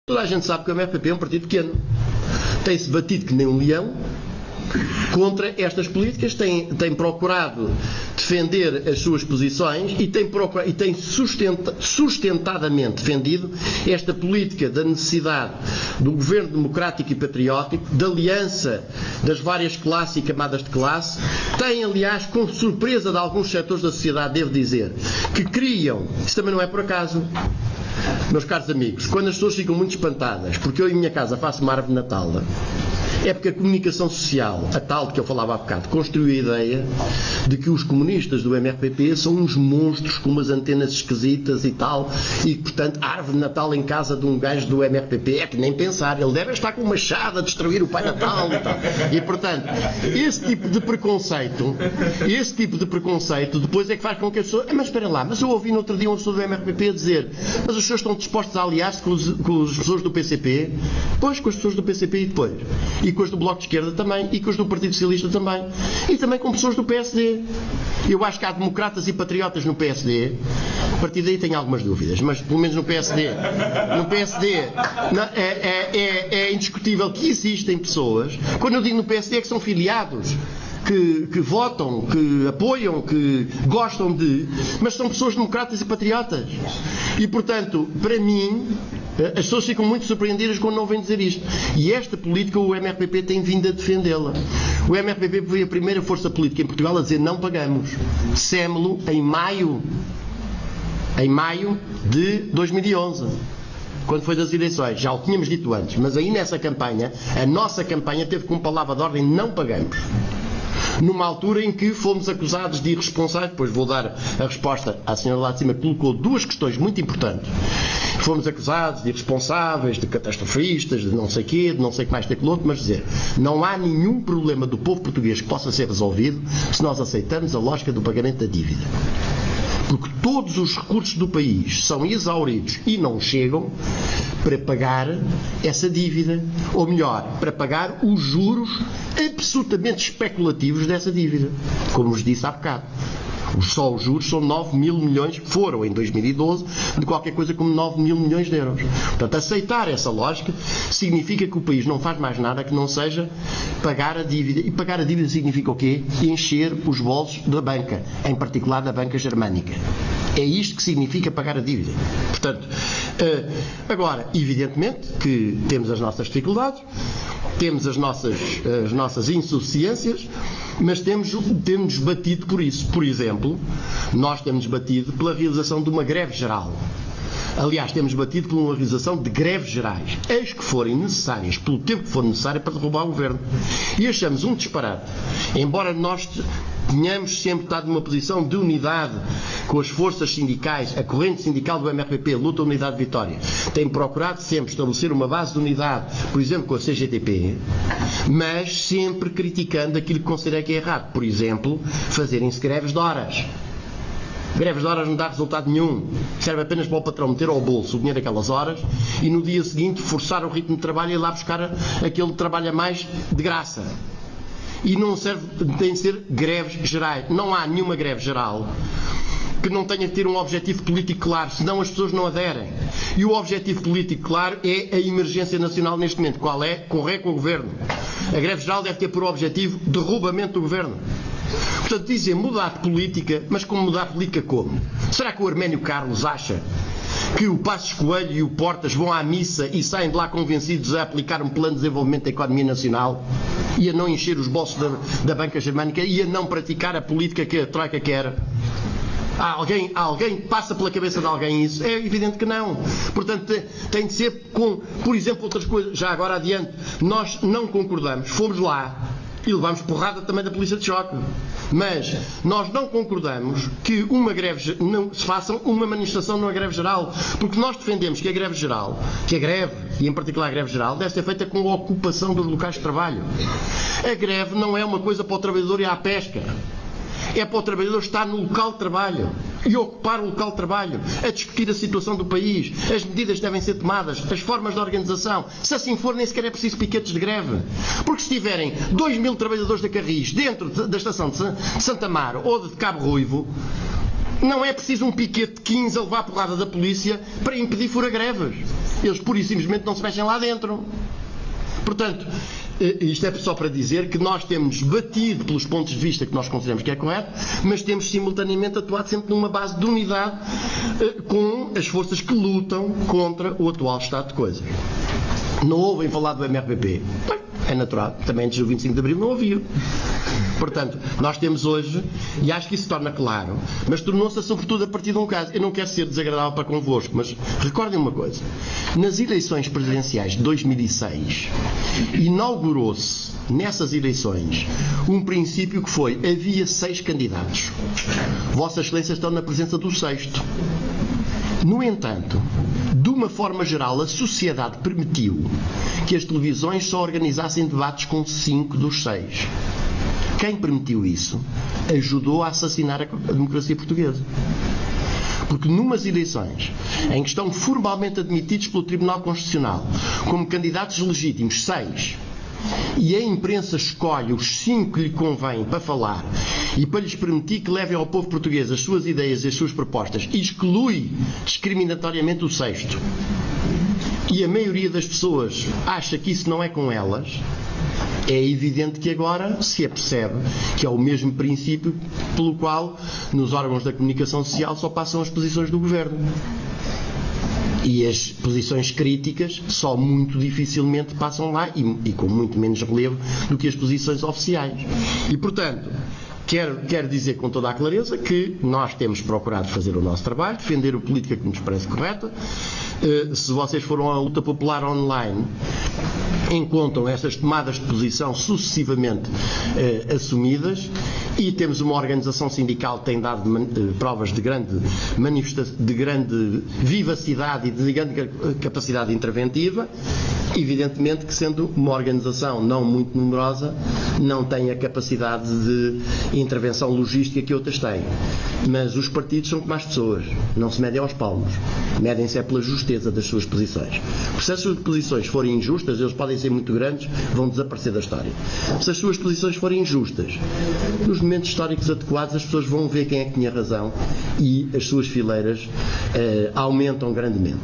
Toda a gente sabe que o MRPP é um partido pequeno. Tem-se batido que nem um leão contra estas políticas, tem procurado defender as suas posições e tem sustentadamente defendido esta política da necessidade do governo democrático e patriótico, da aliança das várias classes e camadas de classe. Tem, aliás, com surpresa de alguns setores da sociedade, devo dizer, que criam, isso também não é por acaso, meus caros amigos, quando as pessoas ficam muito espantadas porque eu em minha casa faço uma árvore de Natal, é porque a comunicação social, a tal de que eu falava há bocado, construiu a ideia de que os comunistas do MRPP são uns monstros com umas antenas esquisitas e tal, e portanto a árvore de Natal em casa de um gajo do MRPP é que nem pensar, ele deve estar com uma machado a destruir o Pai Natal e tal. E portanto, esse tipo de preconceito depois é que faz com que as pessoas, mas espera lá, mas eu ouvi no outro dia uma pessoa do MRPP dizer, mas os senhores estão dispostos a aliar-se com as pessoas do PCP? Pois, com as pessoas do PCP e depois? E com as do Bloco de Esquerda também, e com as do Partido Socialista também, e também com pessoas do PSD. Eu acho que há democratas e patriotas no PSD, a partir daí tenho algumas dúvidas, mas pelo menos no PSD é indiscutível que existem pessoas, quando eu digo no PSD é que são filiados, que votam, que apoiam, que gostam de, mas são pessoas democratas e patriotas. E portanto, para mim, as pessoas ficam muito surpreendidas quando não vêm dizer isto. E esta política o MRPP tem vindo a defendê-la. O MRPP foi a primeira força política em Portugal a dizer não pagamos. Dissemos-lo em maio de 2011. Quando foi das eleições, já o tínhamos dito antes, mas aí nessa campanha, a nossa campanha teve como palavra de ordem não pagamos. Numa altura em que fomos acusados de irresponsáveis, depois vou dar a resposta à senhora lá de cima, que colocou duas questões muito importantes. Fomos acusados de irresponsáveis, de catastrofistas, de não sei quê, de não sei o que mais daquilo outro, mas dizer, não há nenhum problema do povo português que possa ser resolvido se nós aceitamos a lógica do pagamento da dívida. Porque todos os recursos do país são exauridos e não chegam para pagar essa dívida, ou melhor, para pagar os juros absolutamente especulativos dessa dívida, como vos disse há bocado. Só os juros são 9 mil milhões, foram em 2012, de qualquer coisa como 9 mil milhões de euros. Portanto, aceitar essa lógica significa que o país não faz mais nada que não seja pagar a dívida. E pagar a dívida significa o quê? Encher os bolsos da banca, em particular da banca germânica. É isto que significa pagar a dívida. Portanto, agora, evidentemente que temos as nossas dificuldades, temos as nossas insuficiências, mas temos batido por isso. Por exemplo, nós temos batido pela realização de uma greve geral. Aliás, temos batido por uma realização de greves gerais, as que forem necessárias, pelo tempo que for necessário para derrubar o governo. E achamos um disparate, embora nós tenhamos sempre estado numa posição de unidade com as forças sindicais, a corrente sindical do MRPP, Luta Unidade Vitória, tem procurado sempre estabelecer uma base de unidade, por exemplo, com a CGTP, mas sempre criticando aquilo que considera que é errado. Por exemplo, fazerem-se greves de horas. Greves de horas não dá resultado nenhum. Serve apenas para o patrão meter ao bolso o dinheiro daquelas horas e no dia seguinte forçar o ritmo de trabalho e ir lá buscar aquele que trabalha mais de graça. E não serve, tem de ser greves gerais. Não há nenhuma greve geral que não tenha que ter um objetivo político claro, senão as pessoas não aderem. E o objetivo político claro é a emergência nacional neste momento. Qual é? Correr com o governo. A greve geral deve ter por objetivo derrubamento do governo. Portanto, dizem mudar de política, mas como mudar de política como? Será que o Arménio Carlos acha que o Passos Coelho e o Portas vão à missa e saem de lá convencidos a aplicar um plano de desenvolvimento da economia nacional e a não encher os bolsos da banca germânica e a não praticar a política que a Troika quer? Alguém passa pela cabeça de alguém isso? É evidente que não. Portanto, tem de ser com, por exemplo, outras coisas. Já agora adiante, nós não concordamos, fomos lá e levamos porrada também da polícia de choque. Mas nós não concordamos que uma greve, não se faça uma manifestação numa greve geral, porque nós defendemos que a greve geral, que a greve, e em particular a greve geral, deve ser feita com a ocupação dos locais de trabalho. A greve não é uma coisa para o trabalhador ir à pesca. É para o trabalhador estar no local de trabalho e ocupar o local de trabalho, a discutir a situação do país, as medidas devem ser tomadas, as formas de organização. Se assim for, nem sequer é preciso piquetes de greve. Porque se tiverem 2 mil trabalhadores da Carris dentro da estação de Santa Amaro ou de Cabo Ruivo, não é preciso um piquete de 15 a levar a porrada da polícia para impedir fura-greves. Eles pura e simplesmente não se mexem lá dentro. Portanto, isto é só para dizer que nós temos batido pelos pontos de vista que nós consideramos que é correto, mas temos simultaneamente atuado sempre numa base de unidade com as forças que lutam contra o atual estado de coisas. Não ouvem falar do MRPP? É natural, também antes do 25 de Abril não ouviam. Portanto, nós temos hoje, e acho que isso se torna claro, mas tornou-se sobretudo a partir de um caso. Eu não quero ser desagradável para convosco, mas recordem uma coisa. Nas eleições presidenciais de 2006, inaugurou-se, nessas eleições, um princípio que foi: havia 6 candidatos. Vossas Excelências estão na presença do 6º. No entanto, de uma forma geral, a sociedade permitiu que as televisões só organizassem debates com 5 dos 6. Quem permitiu isso ajudou a assassinar a democracia portuguesa. Porque numas eleições em que estão formalmente admitidos pelo Tribunal Constitucional como candidatos legítimos 6, e a imprensa escolhe os 5 que lhe convém para falar e para lhes permitir que levem ao povo português as suas ideias e as suas propostas, e exclui discriminatoriamente o 6º, e a maioria das pessoas acha que isso não é com elas, é evidente que agora se apercebe que é o mesmo princípio pelo qual nos órgãos da comunicação social só passam as posições do governo. E as posições críticas só muito dificilmente passam lá e com muito menos relevo do que as posições oficiais. E, portanto, quero dizer com toda a clareza que nós temos procurado fazer o nosso trabalho, defender a política que nos parece correta. Se vocês foram à luta popular online, encontram essas tomadas de posição sucessivamente assumidas, e temos uma organização sindical que tem dado provas de grande vivacidade e de grande capacidade interventiva. Evidentemente que, sendo uma organização não muito numerosa, não tem a capacidade de intervenção logística que outras têm. Mas os partidos são como as pessoas, não se medem aos palmos, medem-se é pela justeza das suas posições. Porque se as suas posições forem injustas, eles podem ser muito grandes, vão desaparecer da história. Se as suas posições forem injustas, nos momentos históricos adequados, as pessoas vão ver quem é que tinha razão e as suas fileiras aumentam grandemente.